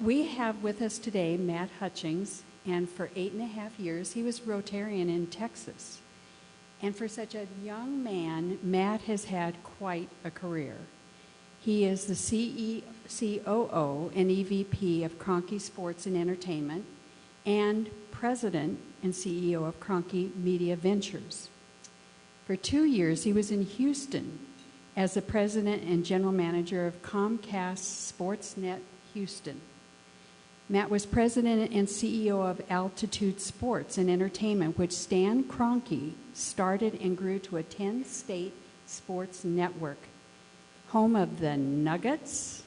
We have with us today Matt Hutchings, and for 8.5 years he was Rotarian in Texas. And for such a young man, Matt has had quite a career. He is the COO and EVP of Kroenke Sports and Entertainment and President and CEO of Kroenke Media Ventures. For 2 years, he was in Houston as the President and General Manager of Comcast Sportsnet Houston. Matt was President and CEO of Altitude Sports and Entertainment, which Stan Kroenke started and grew to a 10-state sports network, home of the Nuggets,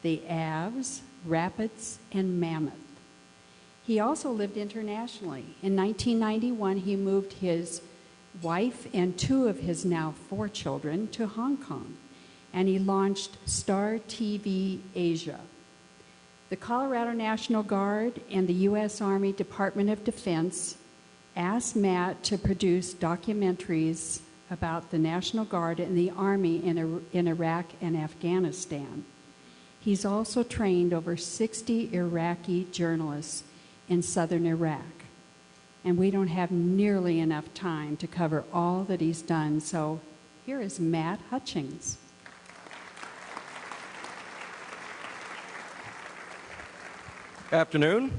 the Avs, Rapids, and Mammoth. He also lived internationally. In 1991, he moved his wife and 2 of his now 4 children to Hong Kong, and he launched Star TV Asia. The Colorado National Guard and the U.S. Army Department of Defense asked Matt to produce documentaries about the National Guard and the Army in Iraq and Afghanistan. He's also trained over 60 Iraqi journalists in southern Iraq. And we don't have nearly enough time to cover all that he's done. So here is Matt Hutchings. Afternoon.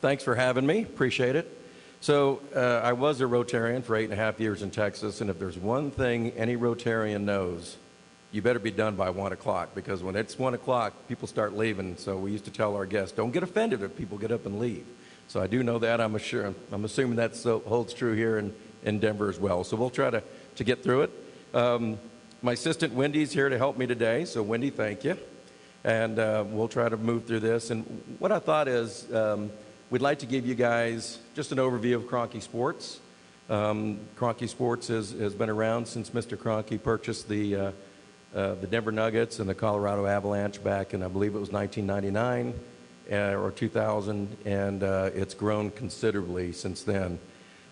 Thanks for having me. Appreciate it. So I was a Rotarian for 8.5 years in Texas, and if there's one thing any Rotarian knows, you better be done by 1 o'clock, because when it's 1 o'clock, people start leaving. So we used to tell our guests, don't get offended if people get up and leave. So I do know that. I'm assuming that holds true here in Denver as well. So we'll try to get through it. My assistant Wendy's here to help me today. So Wendy, thank you. And we'll try to move through this. And what I thought is we'd like to give you guys just an overview of Kroenke Sports. Kroenke Sports has been around since Mr. Kroenke purchased the Denver Nuggets and the Colorado Avalanche back in, I believe it was 1999 or 2000, and it's grown considerably since then.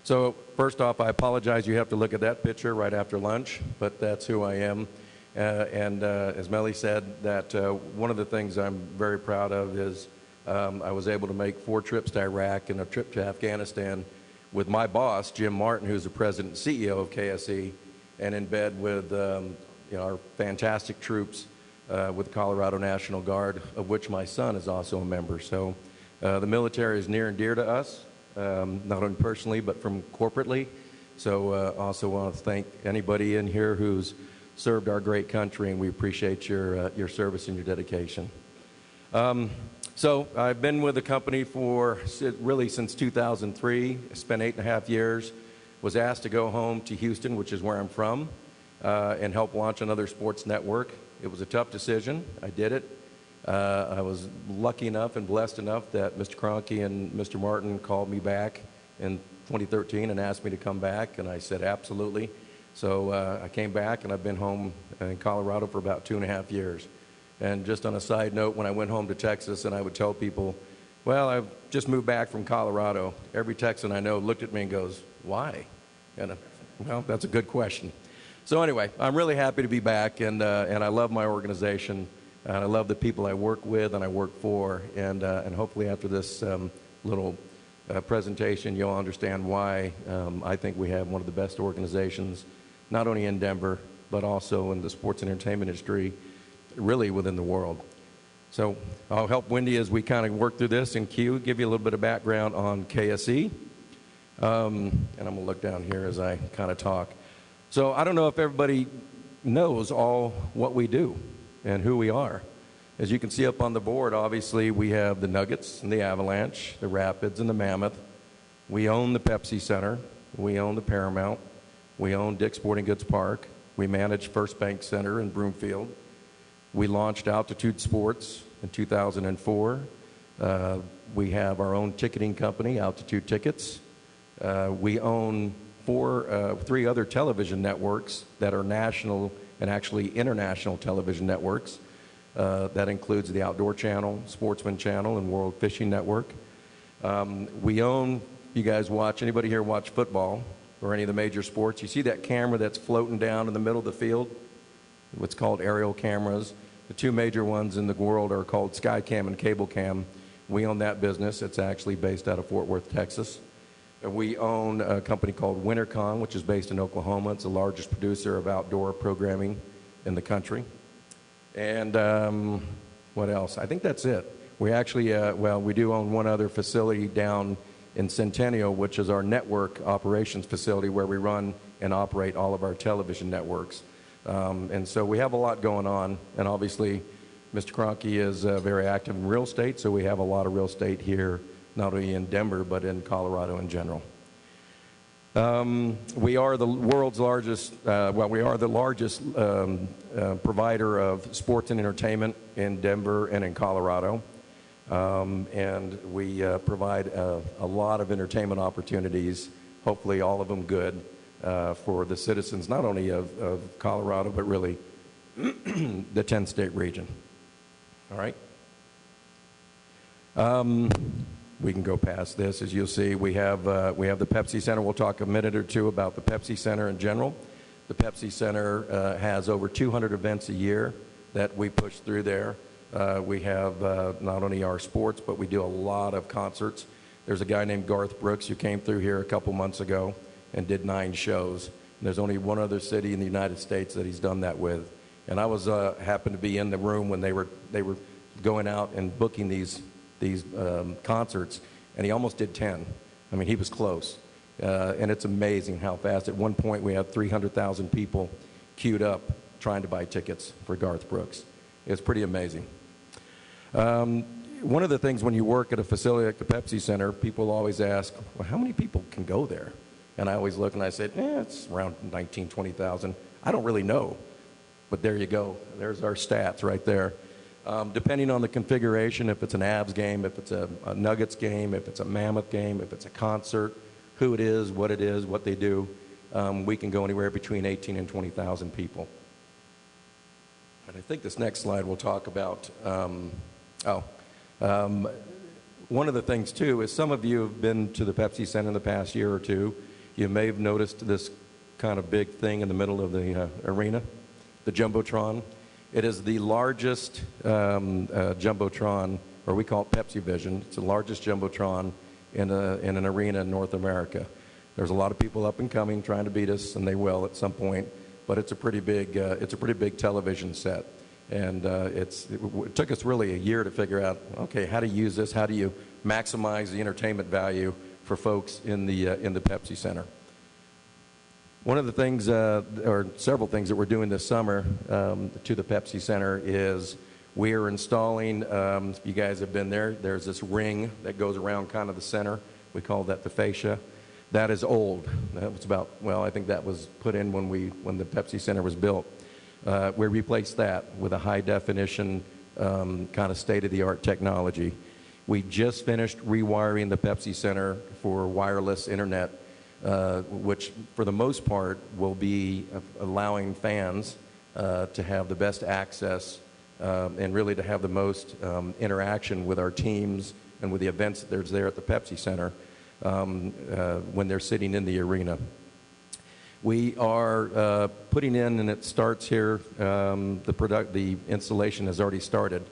So first off, I apologize. You have to look at that picture right after lunch, but that's who I am. And as Melly said, that one of the things I'm very proud of is I was able to make 4 trips to Iraq and a trip to Afghanistan with my boss, Jim Martin, who's the president and CEO of KSE, and in bed with our fantastic troops with the Colorado National Guard, of which my son is also a member. So the military is near and dear to us, not only personally, but from corporately. So also want to thank anybody in here who's served our great country, and we appreciate your service and your dedication. So I've been with the company for really since 2003. I spent 8.5 years, was asked to go home to Houston, which is where I'm from, and help launch another sports network. It was a tough decision. I did it. I was lucky enough and blessed enough that Mr. Kroenke and Mr. Martin called me back in 2013 and asked me to come back, and I said absolutely. So I came back, and I've been home in Colorado for about 2.5 years. And just on a side note, when I went home to Texas and I would tell people, well, I've just moved back from Colorado, every Texan I know looked at me and goes, why? And well, that's a good question. So anyway, I'm really happy to be back, and I love my organization, and I love the people I work with and I work for, and hopefully after this little presentation, you'll understand why I think we have one of the best organizations, not only in Denver, but also in the sports and entertainment industry, really within the world. So I'll help Wendy as we kind of work through this and give you a little bit of background on KSE. And I'm going to look down here as I kind of talk. So I don't know if everybody knows all what we do and who we are. As you can see up on the board, obviously we have the Nuggets and the Avalanche, the Rapids and the Mammoth. We own the Pepsi Center. We own the Paramount. We own Dick's Sporting Goods Park. We manage First Bank Center in Broomfield. We launched Altitude Sports in 2004. We have our own ticketing company, Altitude Tickets. We own 3 other television networks that are national and actually international television networks. That includes the Outdoor Channel, Sportsman Channel, and World Fishing Network. We own, you guys watch, anybody here watch football or any of the major sports? You see that camera that's floating down in the middle of the field? What's called aerial cameras. The two major ones in the world are called Skycam and CableCam. We own that business. It's actually based out of Fort Worth, Texas. We own a company called Wintercon, which is based in Oklahoma. It's the largest producer of outdoor programming in the country. And what else? I think that's it. We actually, we do own one other facility down in Centennial, which is our network operations facility where we run and operate all of our television networks. And so we have a lot going on. And obviously, Mr. Kroenke is very active in real estate, so we have a lot of real estate here, not only in Denver, but in Colorado in general. We are the world's largest, we are the largest provider of sports and entertainment in Denver and in Colorado. And we provide a lot of entertainment opportunities, hopefully all of them good, for the citizens, not only of Colorado, but really the 10-state region. All right? We can go past this. As you'll see, we have the Pepsi Center. We'll talk a minute or two about the Pepsi Center in general. The Pepsi Center has over 200 events a year that we push through there. We have not only our sports, but we do a lot of concerts. There's a guy named Garth Brooks who came through here a couple months ago and did 9 shows. And there's only one other city in the United States that he's done that with. And I was happened to be in the room when they were going out and booking these concerts, and he almost did 10. I mean, he was close. And it's amazing how fast. At one point, we had 300,000 people queued up trying to buy tickets for Garth Brooks. It's pretty amazing. One of the things when you work at a facility like the Pepsi Center, people always ask, well, how many people can go there? And I always look and I said, it's around 19, 20,000. I don't really know. But there you go. There's our stats right there. Depending on the configuration, if it's an Avs game, if it's a Nuggets game, if it's a Mammoth game, if it's a concert, who it is, what they do, we can go anywhere between 18 and 20,000 people. And I think this next slide will talk about, one of the things, too, is some of you have been to the Pepsi Center in the past year or two. You may have noticed this kind of big thing in the middle of the arena, the Jumbotron. It is the largest Jumbotron, or we call it Pepsi Vision. It's the largest Jumbotron in an arena in North America. There's a lot of people up and coming trying to beat us, and they will at some point. But it's a pretty big television set, and it took us really a year to figure out, okay, how to use this, how do you maximize the entertainment value for folks in the Pepsi Center. One of the things, or several things that we're doing this summer to the Pepsi Center is we are installing, if you guys have been there, there's this ring that goes around kind of the center. We call that the fascia. That is old. That was about, I think that was put in when the Pepsi Center was built. We replaced that with a high-definition kind of state-of-the-art technology. We just finished rewiring the Pepsi Center for wireless internet, which for the most part will be allowing fans to have the best access and really to have the most interaction with our teams and with the events that there's there at the Pepsi Center when they're sitting in the arena. We are putting in, and it starts here, the installation has already started.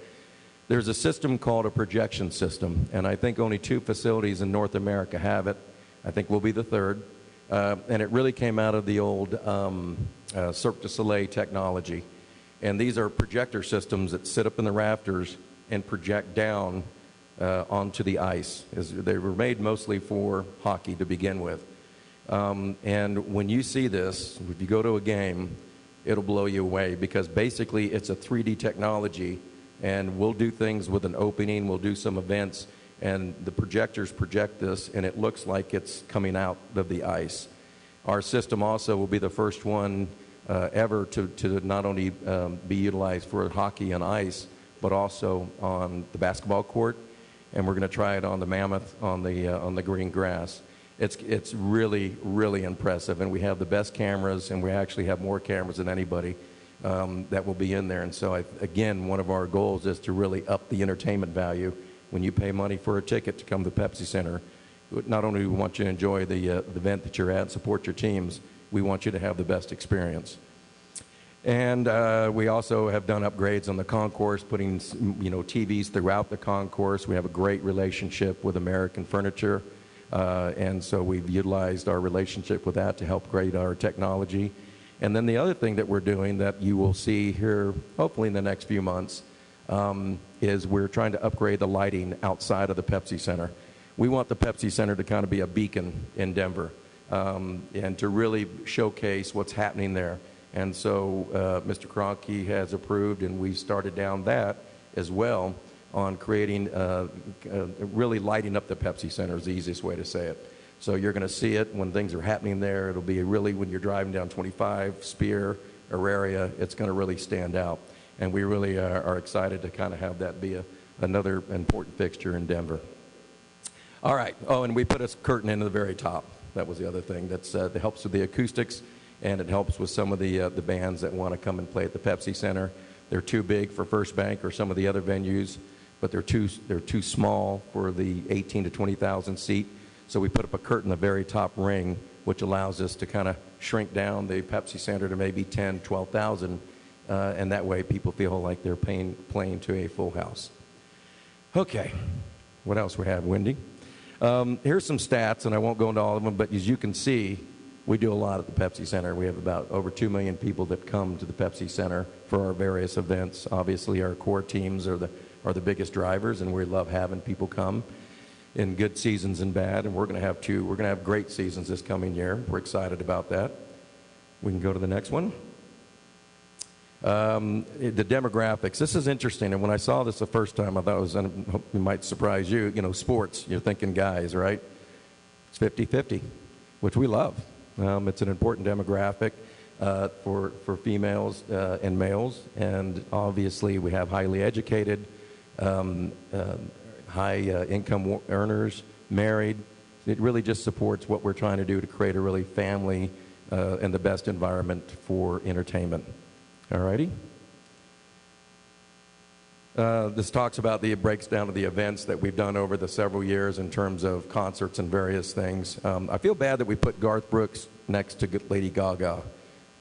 There's a system called a projection system, and I think only 2 facilities in North America have it. I think we'll be the 3rd. And it really came out of the old Cirque du Soleil technology. And these are projector systems that sit up in the rafters and project down onto the ice. They were made mostly for hockey to begin with. And when you see this, if you go to a game, it'll blow you away because basically it's a 3D technology, and we'll do things with an opening, we'll do some events, and the projectors project this, and it looks like it's coming out of the ice. Our system also will be the first one ever to not only be utilized for hockey on ice, but also on the basketball court, and we're going to try it on the Mammoth on the green grass. It's really, really impressive, and we have the best cameras, and we actually have more cameras than anybody that will be in there. And so, again, one of our goals is to really up the entertainment value. When you pay money for a ticket to come to the Pepsi Center, not only do we want you to enjoy the event that you're at and support your teams, we want you to have the best experience. And we also have done upgrades on the concourse, putting TVs throughout the concourse. We have a great relationship with American Furniture, and so we've utilized our relationship with that to help grade our technology. And then the other thing that we're doing that you will see here, hopefully in the next few months, is we're trying to upgrade the lighting outside of the Pepsi Center. We want the Pepsi Center to kind of be a beacon in Denver, and to really showcase what's happening there. And so Mr. Kroenke has approved, and we've started down that as well on creating, really lighting up the Pepsi Center is the easiest way to say it. So you're going to see it when things are happening there. It'll be really, when you're driving down 25, Spear, Auraria, it's going to really stand out. And we really are excited to kind of have that be another important fixture in Denver. All right. Oh, and we put a curtain into the very top. That was the other thing. That helps with the acoustics, and it helps with some of the bands that want to come and play at the Pepsi Center. They're too big for First Bank or some of the other venues, but they're too small for the 18 to 20,000 seat. So we put up a curtain in the very top ring, which allows us to kind of shrink down the Pepsi Center to maybe 10, 12,000, and that way people feel like they're playing to a full house. Okay, what else we have, Wendy? Here's some stats, and I won't go into all of them, but as you can see, we do a lot at the Pepsi Center. We have about over 2 million people that come to the Pepsi Center for our various events. Obviously, our core teams are the biggest drivers, and we love having people come in good seasons and bad, and we're going to have two. We're going to have great seasons this coming year. We're excited about that. We can go to the next one. The demographics. This is interesting, and when I saw this the first time, I thought it might surprise you. Sports, you're thinking guys, right? It's 50-50, which we love. It's an important demographic for females and males, and obviously we have highly educated, high income earners, married. It really just supports what we're trying to do to create a really family and the best environment for entertainment. All righty. This talks about the breakdown of the events that we've done over the several years in terms of concerts and various things. I feel bad that we put Garth Brooks next to Lady Gaga,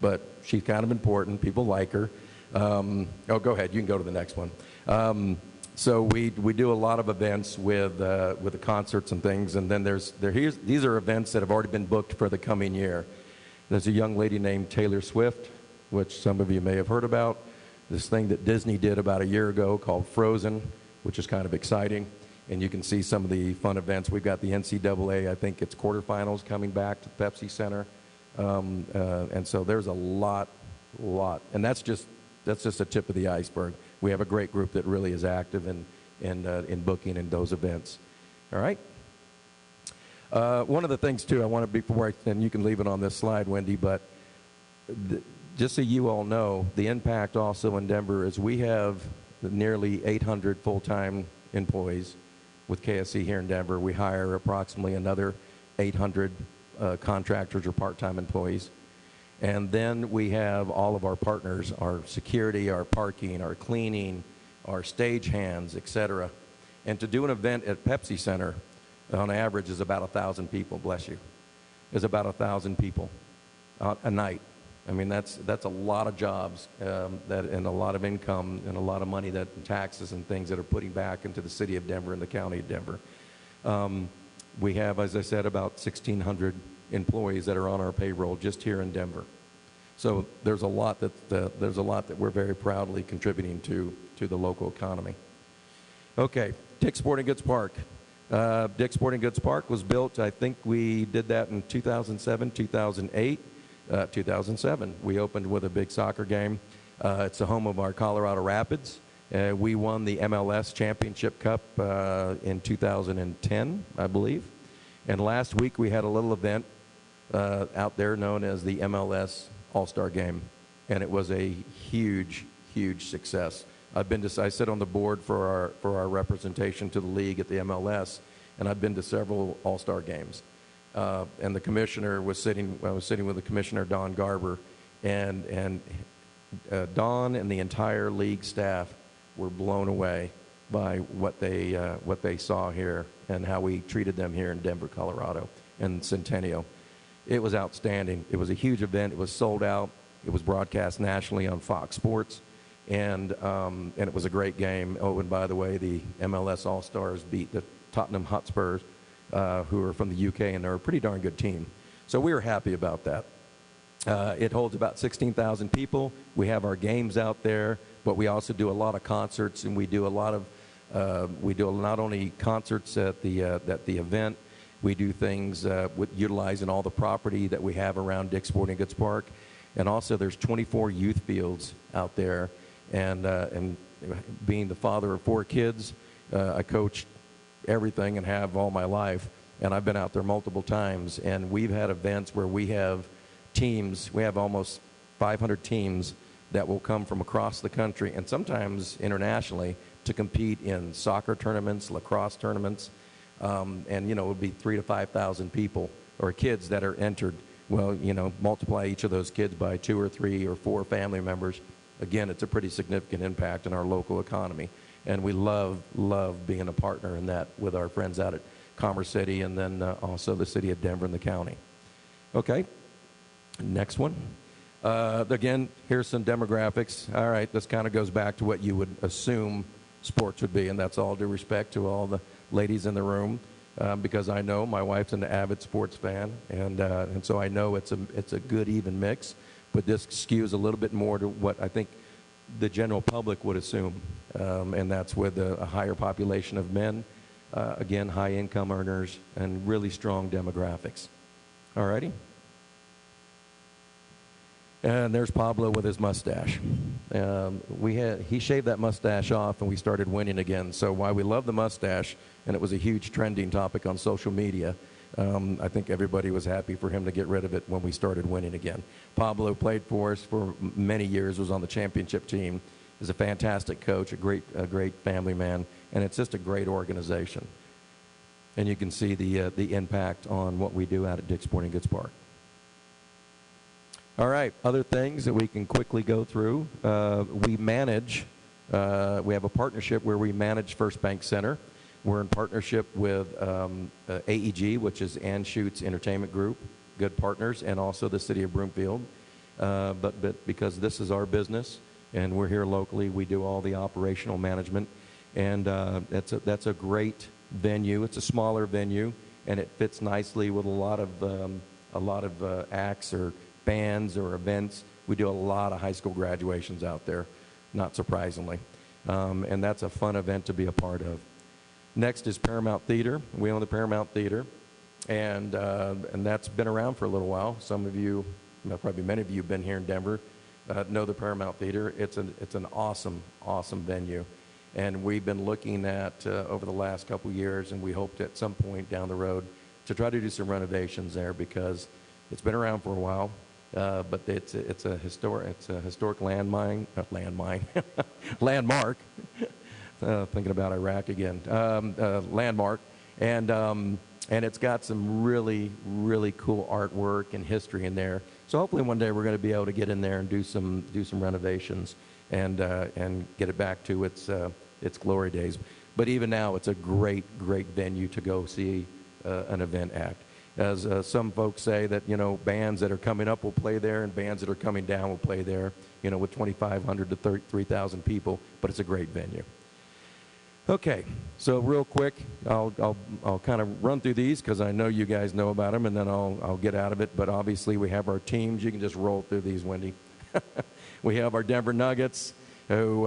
but she's kind of important. People like her. Go ahead. You can go to the next one. So we do a lot of events with the concerts and things, and then these are events that have already been booked for the coming year. There's a young lady named Taylor Swift, which some of you may have heard about. This thing that Disney did about a year ago called Frozen, which is kind of exciting. And you can see some of the fun events. We've got the NCAA, I think it's quarterfinals coming back to the Pepsi Center. And so there's a lot. And that's just a tip of the iceberg. We have a great group that really is active in booking in those events. All right? One of the things, too, I want to, and you can leave it on this slide, Wendy, but just so you all know, the impact also in Denver is we have nearly 800 full-time employees with KSC here in Denver. We hire approximately another 800 contractors or part-time employees. And then we have all of our partners, our security, our parking, our cleaning, our stage hands, etc. And to do an event at Pepsi Center, on average, is about 1,000 people, bless you, is about 1,000 people a night. I mean, that's a lot of jobs and a lot of income and a lot of money that taxes and things that are putting back into the city of Denver and the county of Denver. We have, as I said, about 1,600 employees that are on our payroll just here in Denver. So there's a lot that we're very proudly contributing to the local economy. Okay, Dick's Sporting Goods Park. Dick's Sporting Goods Park was built, I think we did that in 2007, 2008. 2007. We opened with a big soccer game. It's the home of our Colorado Rapids. We won the MLS Championship Cup in 2010, I believe. And last week we had a little event out there known as the MLS All-Star Game. And it was a huge, huge success. I sit on the board for our representation to the league at the MLS, and I've been to several All-Star games. And the commissioner I was sitting with the commissioner, Don Garber, and Don and the entire league staff were blown away by what they saw here and how we treated them here in Denver, Colorado, and Centennial. It was outstanding. It was a huge event. It was sold out. It was broadcast nationally on Fox Sports, and it was a great game. Oh, and by the way, the MLS All-Stars beat the Tottenham Hotspurs, who are from the UK, and they're a pretty darn good team. So we were happy about that. It holds about 16,000 people. We have our games out there, but we also do a lot of concerts, and we do a lot of we do not only concerts at the event. We do things with utilizing all the property that we have around Dick's Sporting Goods Park, and also there's 24 youth fields out there. And being the father of 4 kids, I coach everything and have all my life, and I've been out there multiple times. And we've had events where we have teams. We have almost 500 teams that will come from across the country and sometimes internationally to compete in soccer tournaments, lacrosse tournaments, and, you know, it would be 3,000 to 5,000 people or kids that are entered. Well, you know, multiply each of those kids by 2 or 3 or 4 family members. Again, it's a pretty significant impact in our local economy. And we love being a partner in that with our friends out at Commerce City, and then also the city of Denver and the county. Okay, next one. Again, here's some demographics. All right, this kind of goes back to what you would assume sports would be, and that's all due respect to all the ladies in the room, because I know my wife's an avid sports fan, and so I know it's a good even mix, but this skews a little bit more to what I think the general public would assume, and that's with a higher population of men, again, high income earners, and really strong demographics. All righty. And there's Pablo with his mustache. He shaved that mustache off, and we started winning again. So while we love the mustache, and it was a huge trending topic on social media, I think everybody was happy for him to get rid of it when we started winning again. Pablo played for us for many years, was on the championship team, is a fantastic coach, a great family man, and it's just a great organization. And you can see the impact on what we do out at Dick's Sporting Goods Park. All right, other things that we can quickly go through. We have a partnership where we manage First Bank Center. We're in partnership with AEG, which is Ann Schuetz Entertainment Group, good partners, and also the city of Broomfield. But because this is our business and we're here locally, we do all the operational management. And that's a great venue. It's a smaller venue, and it fits nicely with a lot of acts or bands or events. We do a lot of high school graduations out there, not surprisingly. And that's a fun event to be a part of. Next is Paramount Theater. We own the Paramount Theater, and that's been around for a little while. Some of you, probably many of you, have been here in Denver, know the Paramount Theater. It's an awesome venue, and we've been looking at over the last couple years, and we hoped at some point down the road to try to do some renovations there, because it's been around for a while. But it's a historic landmark. Thinking about Iraq again. Landmark, and it's got some really cool artwork and history in there. So hopefully one day we're going to be able to get in there and do some renovations and get it back to its glory days. But even now, it's a great venue to go see an event act. As some folks say that, you know, bands that are coming up will play there, and bands that are coming down will play there, you know, with 2,500 to 3,000 people, but it's a great venue. Okay, so real quick, I'll kind of run through these because I know you guys know about them, and then I'll get out of it. But obviously we have our teams. You can just roll through these, Wendy. We have our Denver Nuggets, who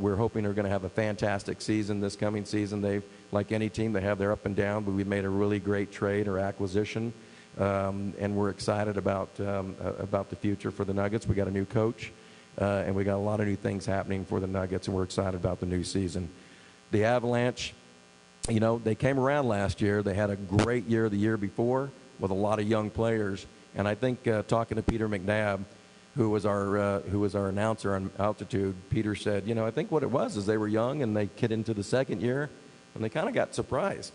we're hoping are going to have a fantastic season this coming season. They've, like any team, they have their up and down, but we've made a really great trade or acquisition, and we're excited about the future for the Nuggets. We got a new coach, and we got a lot of new things happening for the Nuggets, and we're excited about the new season. The Avalanche, you know, they came around last year. They had a great year the year before with a lot of young players, and I think talking to Peter McNabb, who was our announcer on Altitude, Peter said, you know, I think what it was is they were young and they get into the second year and they kind of got surprised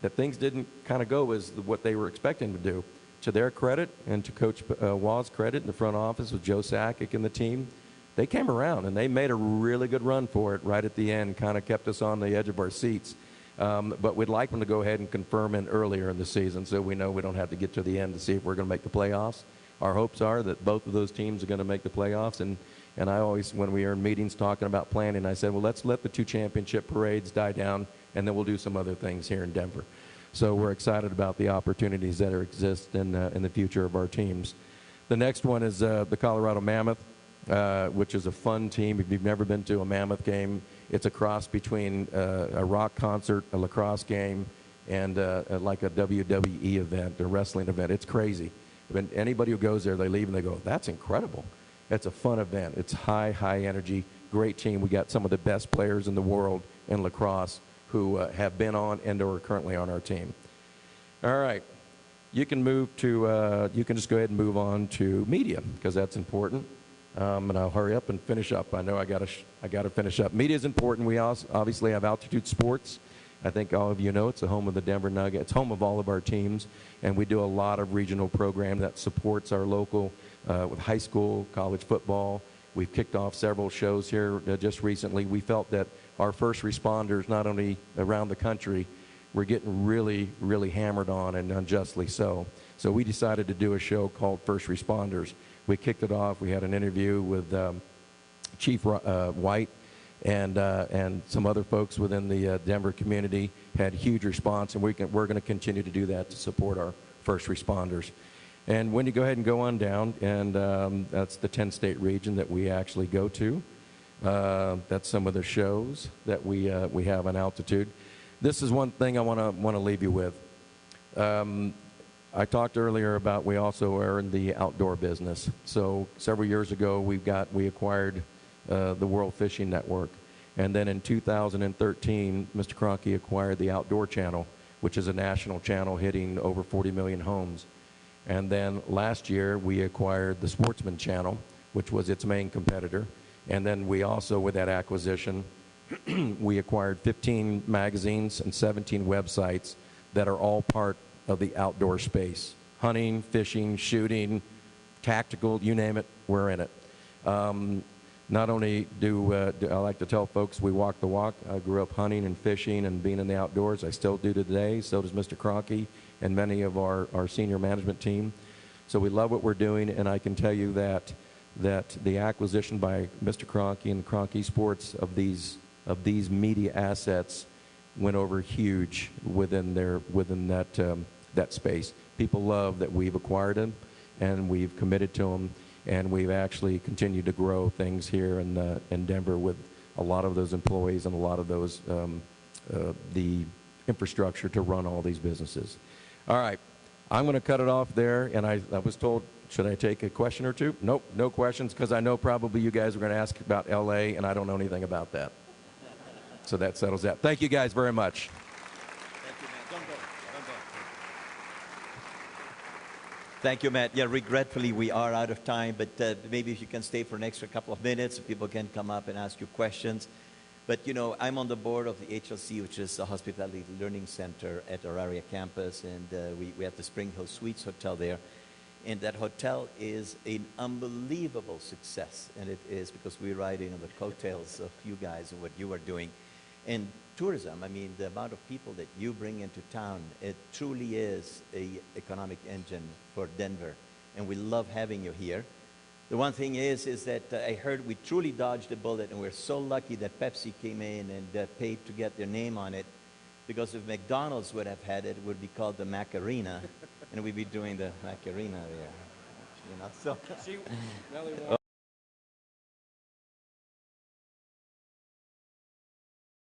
that things didn't kind of go as what they were expecting to do. To their credit and to Coach Waugh's credit in the front office with Joe Sakic and the team, they came around and they made a really good run for it right at the end, kind of kept us on the edge of our seats. But we'd like them to go ahead and confirm it earlier in the season so we know we don't have to get to the end to see if we're going to make the playoffs. our hopes are that both of those teams are going to make the playoffs. And I always, when we are in meetings talking about planning, I said, well, let's let the 2 championship parades die down, and then we'll do some other things here in Denver. So we're excited about the opportunities that exist in the future of our teams. The next one is the Colorado Mammoth, which is a fun team. If you've never been to a Mammoth game, it's a cross between a rock concert, a lacrosse game, and like a WWE event, a wrestling event. It's crazy. When anybody who goes there, they leave and they go, that's incredible. It's a fun event. It's high energy, great team. We got some of the best players in the world in lacrosse who have been on and are currently on our team. All right. You can just go ahead and move on to media, because that's important. And I'll hurry up and finish up. I know I got to finish up. Media is important. We also obviously have Altitude Sports. I think all of you know it's the home of the Denver Nuggets. It's home of all of our teams, and we do a lot of regional programming that supports our local with high school, college football. We've kicked off several shows here just recently. We felt that our first responders, not only around the country, were getting really hammered on, and unjustly so. So we decided to do a show called First Responders. We kicked it off. We had an interview with Chief White and some other folks within the Denver community. Had huge response, and we're going to continue to do that to support our first responders. And when you go ahead and go on down, and that's the 10-state region that we actually go to. That's some of the shows that we have on Altitude. This is one thing I want to leave you with. I talked earlier about we also are in the outdoor business. So several years ago, we acquired the World Fishing Network. And then in 2013, Mr. Kroenke acquired the Outdoor Channel, which is a national channel hitting over 40 million homes. And then last year, we acquired the Sportsman Channel, which was its main competitor. And then we also, with that acquisition, we acquired 15 magazines and 17 websites that are all part of the outdoor space. Hunting, fishing, shooting, tactical, you name it, we're in it. Not only do I like to tell folks we walk the walk. I grew up hunting and fishing and being in the outdoors. I still do today. So does Mr. Kroenke and many of our senior management team. So we love what we're doing, and I can tell you that the acquisition by Mr. Kroenke and Kroenke Sports of these media assets went over huge within that space. People love that we've acquired them, and we've committed to them, and we've actually continued to grow things here in Denver with a lot of those employees and a lot of those the infrastructure to run all these businesses. All right, I'm going to cut it off there, and I was told, should I take a question or two? Nope, no questions, because I know probably you guys are going to ask about L.A., and I don't know anything about that. So that settles that. Thank you guys very much. Thank you, Matt. Don't go. Thank you, Matt. Yeah, regretfully, we are out of time, but maybe if you can stay for an extra couple of minutes, people can come up and ask you questions. But, you know, I'm on the board of the HLC, which is the Hospitality Learning Center at our area campus, and we have the Spring Hill Suites Hotel there. And that hotel is an unbelievable success, and it is because we're riding on the coattails of you guys and what you are doing. And tourism, I mean, the amount of people that you bring into town, it truly is an economic engine for Denver, and we love having you here. The one thing is that I heard we truly dodged a bullet, and we're so lucky that Pepsi came in and paid to get their name on it, because if McDonald's would have had it, it would be called the Macarena, and we'd be doing the Macarena there, you know. So.